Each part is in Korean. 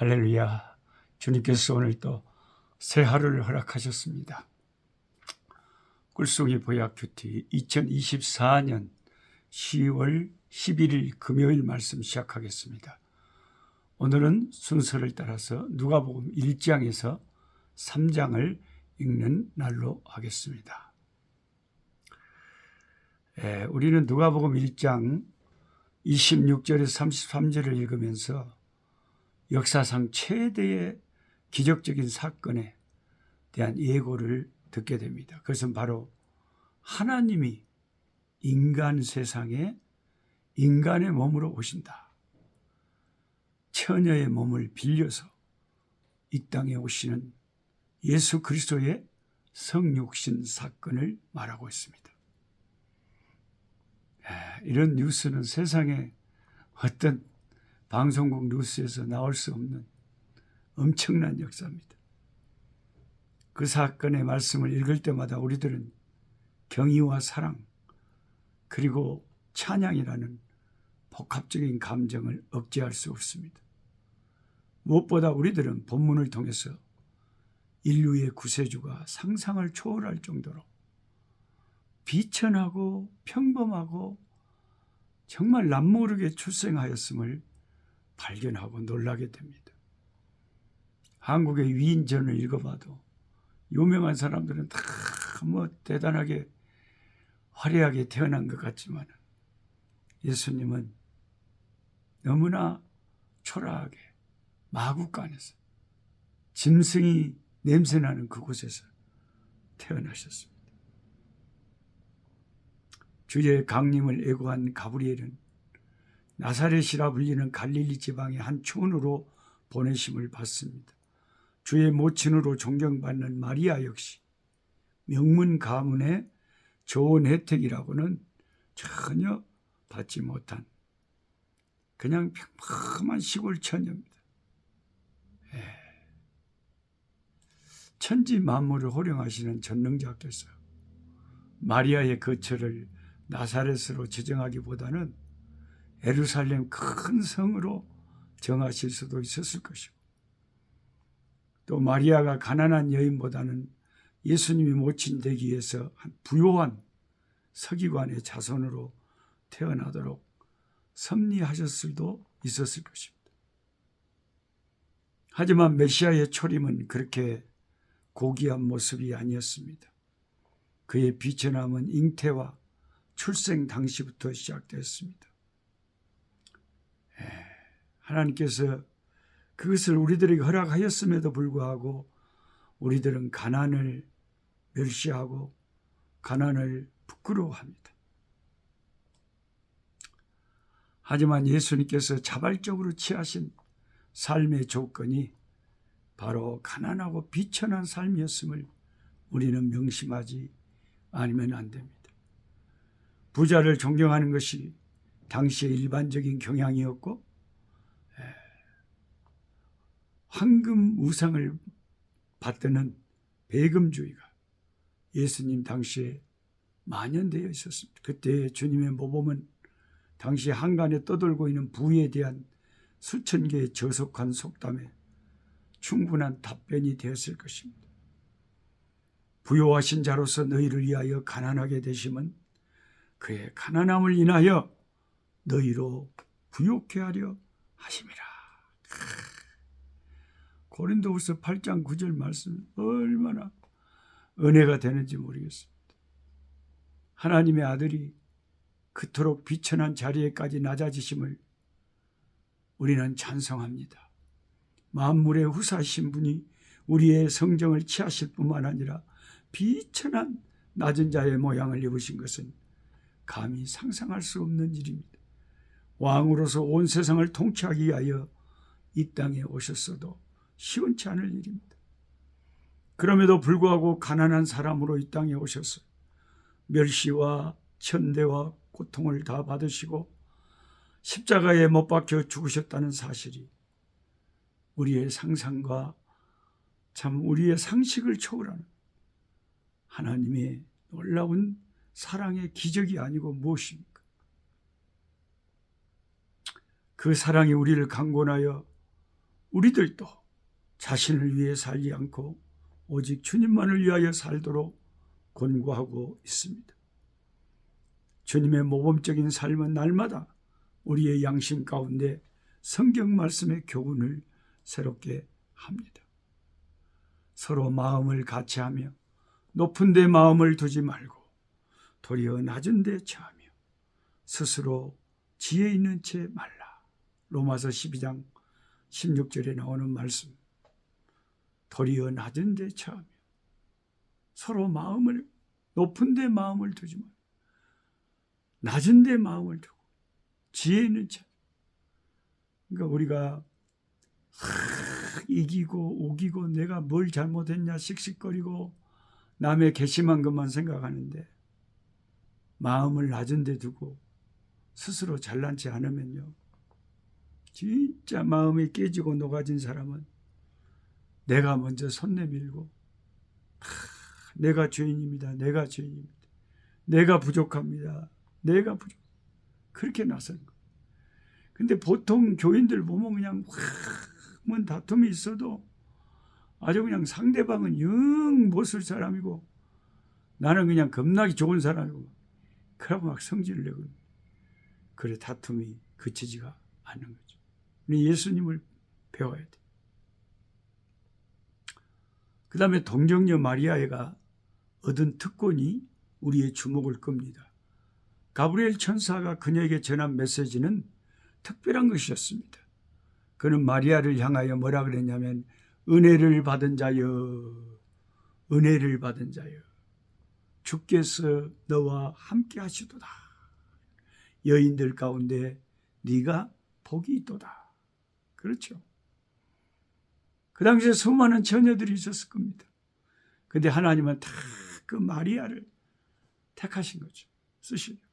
할렐루야. 주님께서 오늘 또 새 하루를 허락하셨습니다. 꿀송이 보약 큐티 2024년 10월 11일 금요일 말씀 시작하겠습니다. 오늘은 순서를 따라서 누가복음 1장에서 3장을 읽는 날로 하겠습니다. 우리는 누가복음 1장 26절에서 33절을 읽으면서 역사상 최대의 기적적인 사건에 대한 예고를 듣게 됩니다. 그것은 바로 하나님이 인간 세상에 인간의 몸으로 오신다. 처녀의 몸을 빌려서 이 땅에 오시는 예수 그리스도의 성육신 사건을 말하고 있습니다. 이런 뉴스는 세상에 어떤 방송국 뉴스에서 나올 수 없는 엄청난 역사입니다. 그 사건의 말씀을 읽을 때마다 우리들은 경의와 사랑 그리고 찬양이라는 복합적인 감정을 억제할 수 없습니다. 무엇보다 우리들은 본문을 통해서 인류의 구세주가 상상을 초월할 정도로 비천하고 평범하고 정말 남모르게 출생하였음을 발견하고 놀라게 됩니다. 한국의 위인전을 읽어봐도 유명한 사람들은 다 대단하게 화려하게 태어난 것 같지만 예수님은 너무나 초라하게 마구간에서 짐승이 냄새나는 그곳에서 태어나셨습니다. 주의 강림을 애고한 가브리엘은 나사렛이라 불리는 갈릴리 지방의 한 촌으로 보내심을 받습니다. 주의 모친으로 존경받는 마리아 역시 명문 가문의 좋은 혜택이라고는 전혀 받지 못한 그냥 평범한 시골 처녀입니다. 천지 만물을 호령하시는 전능자께서 마리아의 거처를 나사렛으로 지정하기보다는 예루살렘 큰 성으로 정하실 수도 있었을 것이고 또 마리아가 가난한 여인보다는 예수님이 모친 되기 위해서 한 부요한 서기관의 자손으로 태어나도록 섭리하셨을 수도 있었을 것입니다. 하지만 메시아의 초림은 그렇게 고귀한 모습이 아니었습니다. 그의 비천함은 잉태와 출생 당시부터 시작되었습니다. 하나님께서 그것을 우리들에게 허락하였음에도 불구하고 우리들은 가난을 멸시하고 가난을 부끄러워합니다. 하지만 예수님께서 자발적으로 취하신 삶의 조건이 바로 가난하고 비천한 삶이었음을 우리는 명심하지 않으면 안 됩니다. 부자를 존경하는 것이 당시의 일반적인 경향이었고 황금 우상을 받드는 배금주의가 예수님 당시에 만연되어 있었습니다. 그때 주님의 모범은 당시 한간에 떠돌고 있는 부에 대한 수천 개의 저속한 속담에 충분한 답변이 되었을 것입니다. 부요하신 자로서 너희를 위하여 가난하게 되심은 그의 가난함을 인하여 너희로 부요케 하려 하심이라. 고린도후서 8장 9절 말씀 얼마나 은혜가 되는지 모르겠습니다. 하나님의 아들이 그토록 비천한 자리에까지 낮아지심을 우리는 찬성합니다. 만물의 후사이신 분이 우리의 성정을 취하실 뿐만 아니라 비천한 낮은 자의 모양을 입으신 것은 감히 상상할 수 없는 일입니다. 왕으로서 온 세상을 통치하기 위하여 이 땅에 오셨어도 시원치 않을 일입니다. 그럼에도 불구하고 가난한 사람으로 이 땅에 오셔서 멸시와 천대와 고통을 다 받으시고 십자가에 못 박혀 죽으셨다는 사실이 우리의 상상과 참 우리의 상식을 초월하는 하나님의 놀라운 사랑의 기적이 아니고 무엇입니까? 그 사랑이 우리를 강권하여 우리들도 자신을 위해 살지 않고 오직 주님만을 위하여 살도록 권고하고 있습니다. 주님의 모범적인 삶은 날마다 우리의 양심 가운데 성경 말씀의 교훈을 새롭게 합니다. 서로 마음을 같이하며 높은 데 마음을 두지 말고 도리어 낮은 데 처하며 스스로 지혜 있는 채 말라. 로마서 12장 16절에 나오는 말씀. 도리어 낮은 데 처하며 서로 마음을 높은 데 마음을 두지 말고 낮은 데 마음을 두고 지혜 있는 채. 그러니까 우리가 이기고 우기고 내가 뭘 잘못했냐 씩씩거리고 남의 괘씸한 것만 생각하는데 마음을 낮은 데 두고 스스로 잘난 체 않으면요, 진짜 마음이 깨지고 녹아진 사람은 내가 먼저 손 내밀고 내가 죄인입니다. 내가 죄인입니다. 내가 부족합니다. 내가 부족. 그렇게 나서는 거예요. 근데 보통 교인들 보면 그냥 뭔 다툼이 있어도 아주 그냥 상대방은 영 못쓸 사람이고 나는 그냥 겁나게 좋은 사람이고 그러고 막 성질을 내고 그래 다툼이 그치지가 않는 거죠. 우리 예수님을 배워야 돼. 그 다음에 동정녀 마리아가 얻은 특권이 우리의 주목을 끕니다. 가브리엘 천사가 그녀에게 전한 메시지는 특별한 것이었습니다. 그는 마리아를 향하여 뭐라 그랬냐면 은혜를 받은 자여, 은혜를 받은 자여, 주께서 너와 함께 하시도다. 여인들 가운데 네가 복이 있도다. 그렇죠. 그 당시에 수많은 처녀들이 있었을 겁니다. 근데 하나님은 다 그 마리아를 택하신 거죠. 쓰시죠.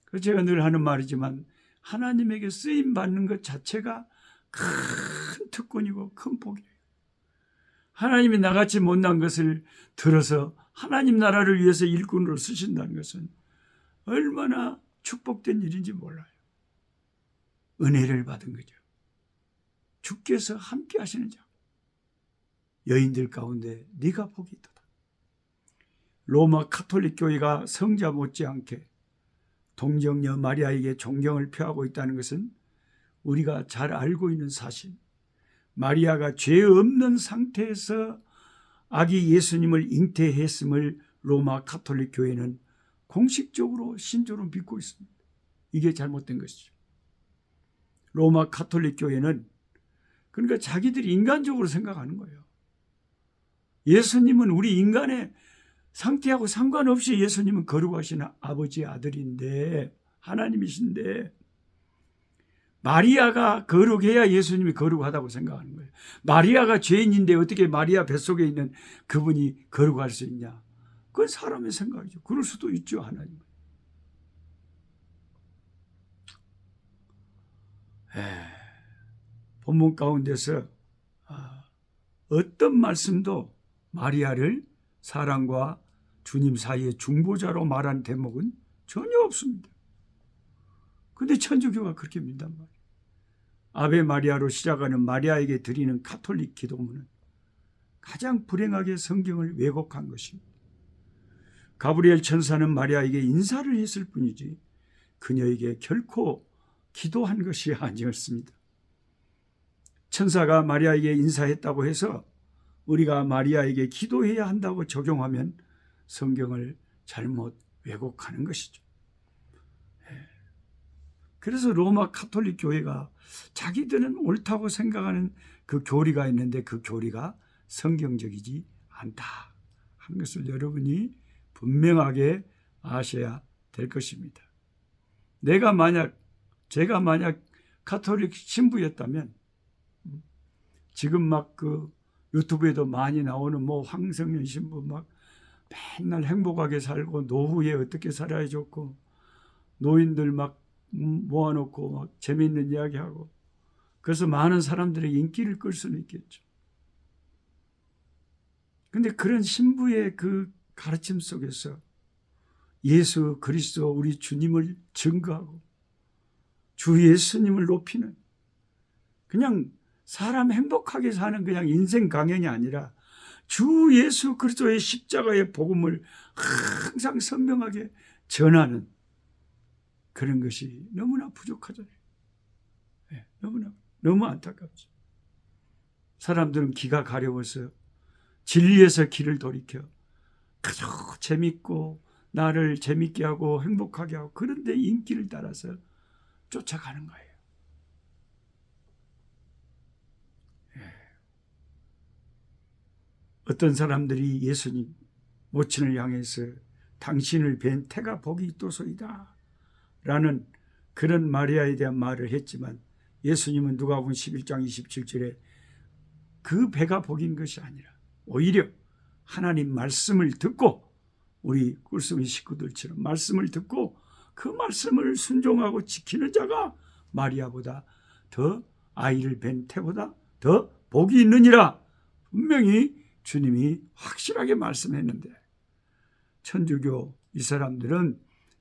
그래서 제가 늘 하는 말이지만 하나님에게 쓰임 받는 것 자체가 큰 특권이고 큰 복이에요. 하나님이 나같이 못난 것을 들어서 하나님 나라를 위해서 일꾼으로 쓰신다는 것은 얼마나 축복된 일인지 몰라요. 은혜를 받은 거죠. 주께서 함께 하시는 자. 여인들 가운데 네가 복이 있도다. 로마 가톨릭 교회가 성자 못지않게 동정녀 마리아에게 존경을 표하고 있다는 것은 우리가 잘 알고 있는 사실. 마리아가 죄 없는 상태에서 아기 예수님을 잉태했음을 로마 가톨릭 교회는 공식적으로 신조로 믿고 있습니다. 이게 잘못된 것이죠. 로마 가톨릭 교회는 그러니까 자기들이 인간적으로 생각하는 거예요. 예수님은 우리 인간의 상태하고 상관없이 예수님은 거룩하신 아버지의 아들인데 하나님이신데 마리아가 거룩해야 예수님이 거룩하다고 생각하는 거예요. 마리아가 죄인인데 어떻게 마리아 뱃속에 있는 그분이 거룩할 수 있냐. 그건 사람의 생각이죠. 그럴 수도 있죠. 하나님은. 본문 가운데서 어떤 말씀도 마리아를 사랑과 주님 사이의 중보자로 말한 대목은 전혀 없습니다. 근데 천주교가 그렇게 믿단 말이에요. 아베 마리아로 시작하는 마리아에게 드리는 가톨릭 기도문은 가장 불행하게 성경을 왜곡한 것입니다. 가브리엘 천사는 마리아에게 인사를 했을 뿐이지 그녀에게 결코 기도한 것이 아니었습니다. 천사가 마리아에게 인사했다고 해서 우리가 마리아에게 기도해야 한다고 적용하면 성경을 잘못 왜곡하는 것이죠. 그래서 로마 가톨릭 교회가 자기들은 옳다고 생각하는 그 교리가 있는데 그 교리가 성경적이지 않다 하는 것을 여러분이 분명하게 아셔야 될 것입니다. 제가 만약 가톨릭 신부였다면 지금 막 그 유튜브에도 많이 나오는 뭐 황성현 신부 막 맨날 행복하게 살고 노후에 어떻게 살아야 좋고 노인들 막 모아놓고 막 재미있는 이야기하고 그래서 많은 사람들의 인기를 끌 수는 있겠죠. 근데 그런 신부의 그 가르침 속에서 예수 그리스도 우리 주님을 증거하고 주 예수님을 높이는 그냥 사람 행복하게 사는 그냥 인생 강연이 아니라 주 예수 그리스도의 십자가의 복음을 항상 선명하게 전하는 그런 것이 너무나 부족하잖아요. 네, 너무 안타깝죠. 사람들은 기가 가려워서 진리에서 길을 돌이켜 아주 재밌고 나를 재밌게 하고 행복하게 하고 그런데 인기를 따라서 쫓아가는 거예요. 어떤 사람들이 예수님 모친을 향해서 당신을 뵌 태가 복이 있도소이다 라는 그런 마리아에 대한 말을 했지만 예수님은 누가복음 11장 27절에 그 배가 복인 것이 아니라 오히려 하나님 말씀을 듣고 우리 꿀송이 식구들처럼 말씀을 듣고 그 말씀을 순종하고 지키는 자가 마리아보다 더 아이를 뵌 태보다 더 복이 있느니라 분명히 주님이 확실하게 말씀했는데 천주교 이 사람들은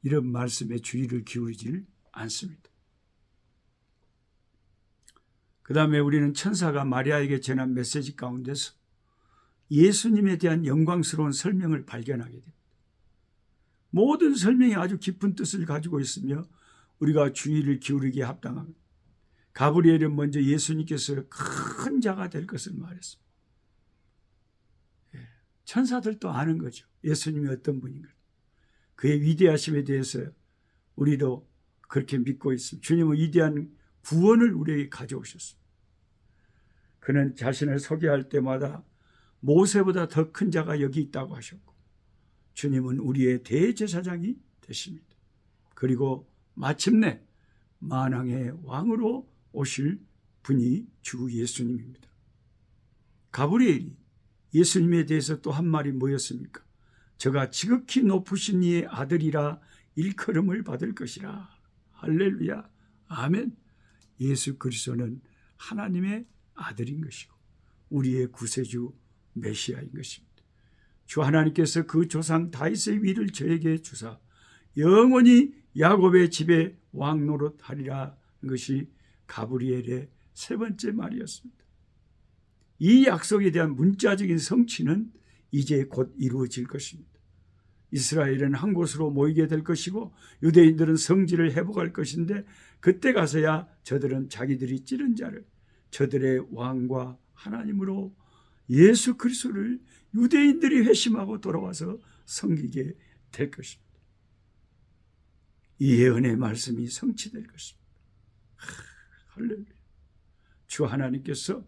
이런 말씀에 주의를 기울이질 않습니다. 그 다음에 우리는 천사가 마리아에게 전한 메시지 가운데서 예수님에 대한 영광스러운 설명을 발견하게 됩니다. 모든 설명이 아주 깊은 뜻을 가지고 있으며 우리가 주의를 기울이기에 합당합니다. 가브리엘은 먼저 예수님께서 큰 자가 될 것을 말했습니다. 천사들도 아는 거죠. 예수님이 어떤 분인가. 그의 위대하심에 대해서 우리도 그렇게 믿고 있습니다. 주님은 위대한 구원을 우리에게 가져오셨습니다. 그는 자신을 소개할 때마다 모세보다 더 큰 자가 여기 있다고 하셨고 주님은 우리의 대제사장이 되십니다. 그리고 마침내 만왕의 왕으로 오실 분이 주 예수님입니다. 가브리엘이 예수님에 대해서 또 한 말이 뭐였습니까? 저가 지극히 높으신 이의 아들이라 일컬음을 받을 것이라. 할렐루야. 아멘. 예수 그리스도는 하나님의 아들인 것이고 우리의 구세주 메시아인 것입니다. 주 하나님께서 그 조상 다윗의 위를 저에게 주사 영원히 야곱의 집에 왕 노릇하리라 것이 가브리엘의 세 번째 말이었습니다. 이 약속에 대한 문자적인 성취는 이제 곧 이루어질 것입니다. 이스라엘은 한 곳으로 모이게 될 것이고 유대인들은 성지를 회복할 것인데 그때 가서야 저들은 자기들이 찌른 자를 저들의 왕과 하나님으로 예수 그리스도를 유대인들이 회심하고 돌아와서 섬기게 될 것입니다. 이 예언의 말씀이 성취될 것입니다. 할렐루야. 주 하나님께서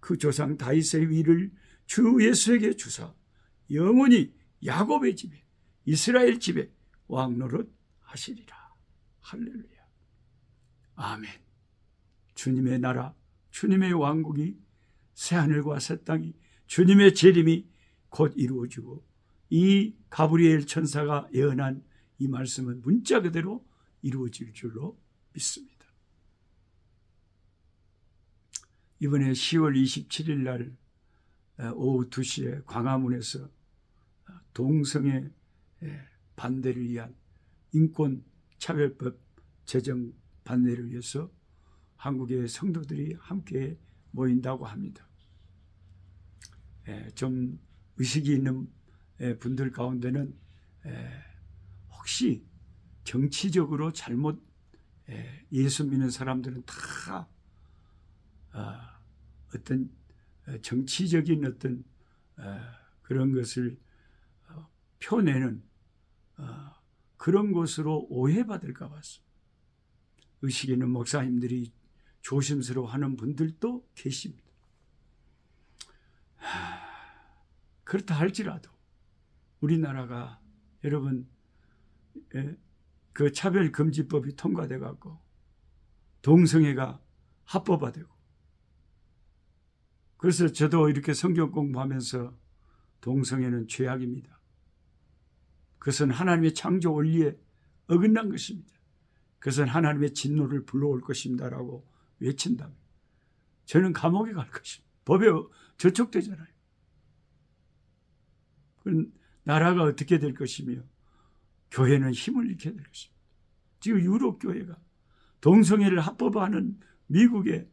그 조상 다윗의 위를 주 예수에게 주사 영원히 야곱의 집에 이스라엘 집에 왕 노릇 하시리라. 할렐루야. 아멘. 주님의 나라 주님의 왕국이 새하늘과 새 땅이 주님의 재림이 곧 이루어지고 이 가브리엘 천사가 예언한 이 말씀은 문자 그대로 이루어질 줄로 믿습니다. 이번에 10월 27일 날 오후 2시에 광화문에서 동성애 반대를 위한 인권차별법 제정 반대를 위해서 한국의 성도들이 함께 모인다고 합니다. 좀 의식이 있는 분들 가운데는 혹시 정치적으로 잘못 예수 믿는 사람들은 다 어떤 정치적인 어떤 그런 것을 펴내는 그런 것으로 오해받을까 봐서 의식 있는 목사님들이 조심스러워하는 분들도 계십니다. 그렇다 할지라도 우리나라가 여러분 그 차별금지법이 통과돼 갖고 동성애가 합법화되고 그래서 저도 이렇게 성경 공부하면서 동성애는 죄악입니다. 그것은 하나님의 창조 원리에 어긋난 것입니다. 그것은 하나님의 진노를 불러올 것입니다라고 외친다면 저는 감옥에 갈 것입니다. 법에 저촉되잖아요. 그럼 나라가 어떻게 될 것이며 교회는 힘을 잃게 될 것입니다. 지금 유럽 교회가 동성애를 합법화하는 미국의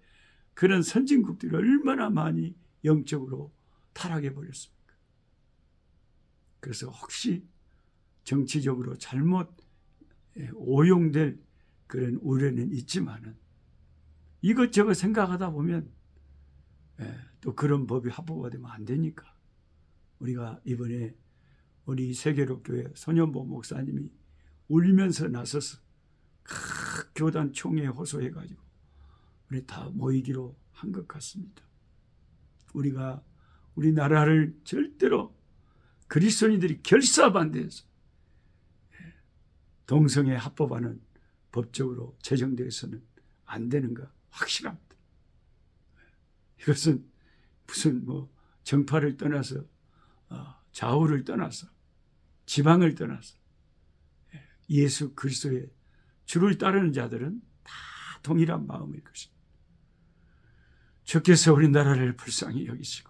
그런 선진국들이 얼마나 많이 영적으로 타락해 버렸습니까? 그래서 혹시 정치적으로 잘못 오용될 그런 우려는 있지만은 이것저것 생각하다 보면 또 그런 법이 합법화 되면 안 되니까 우리가 이번에 우리 세계로교회 손현보 목사님이 울면서 나서서 각 교단 총회에 호소해가지고 우리 다 모이기로 한 것 같습니다. 우리가 우리나라를 절대로 그리스도인들이 결사반대해서 동성애 합법화는 법적으로 제정되어서는 안 되는 거 확실합니다. 이것은 무슨 정파를 떠나서 좌우를 떠나서 지방을 떠나서 예수 그리스도의 주를 따르는 자들은 다 동일한 마음일 것입니다. 주께서 우리나라를 불쌍히 여기시고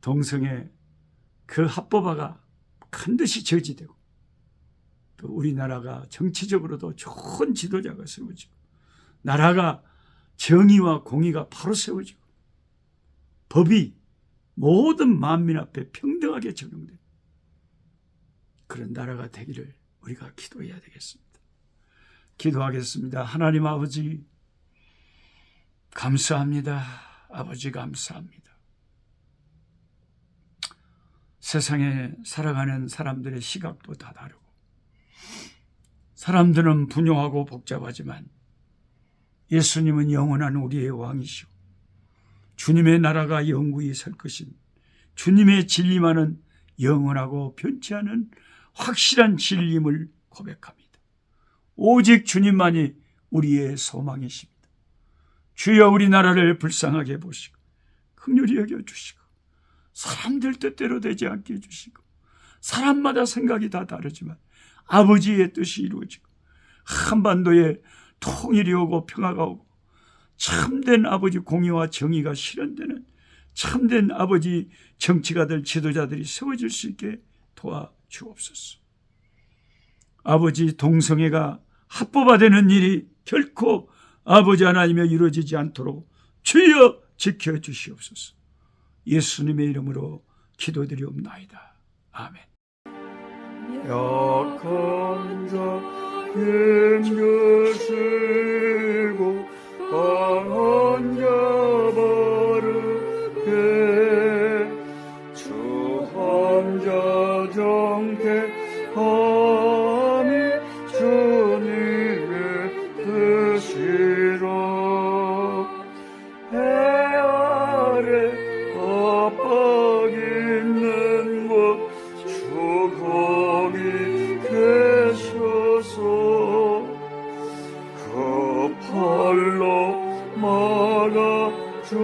동성애 그 합법화가 반드시 저지되고 또 우리나라가 정치적으로도 좋은 지도자가 세워지고 나라가 정의와 공의가 바로 세워지고 법이 모든 만민 앞에 평등하게 적용되는 그런 나라가 되기를 우리가 기도해야 되겠습니다. 기도하겠습니다. 하나님 아버지 감사합니다. 아버지 감사합니다. 세상에 살아가는 사람들의 시각도 다 다르고 사람들은 분요하고 복잡하지만 예수님은 영원한 우리의 왕이시오. 주님의 나라가 영구히 설 것인 주님의 진리만은 영원하고 변치 않은 확실한 진리임을 고백합니다. 오직 주님만이 우리의 소망이십니다. 주여 우리나라를 불쌍하게 보시고 긍휼히 여겨주시고 사람들 뜻대로 되지 않게 해주시고 사람마다 생각이 다 다르지만 아버지의 뜻이 이루어지고 한반도에 통일이 오고 평화가 오고 참된 아버지 공의와 정의가 실현되는 참된 아버지 정치가들 지도자들이 세워질 수 있게 도와주옵소서. 아버지 동성애가 합법화되는 일이 결코 아버지 하나님에 이루어지지 않도록 주여 지켜주시옵소서. 예수님의 이름으로 기도드리옵나이다. 아멘. 약한 자 힘주시고 강한 자 바르게 주함자 정택함이 주님의 뜻이라. 해 아래 압박 있는 곳 주 거기 계셔서 그 팔로 막아 주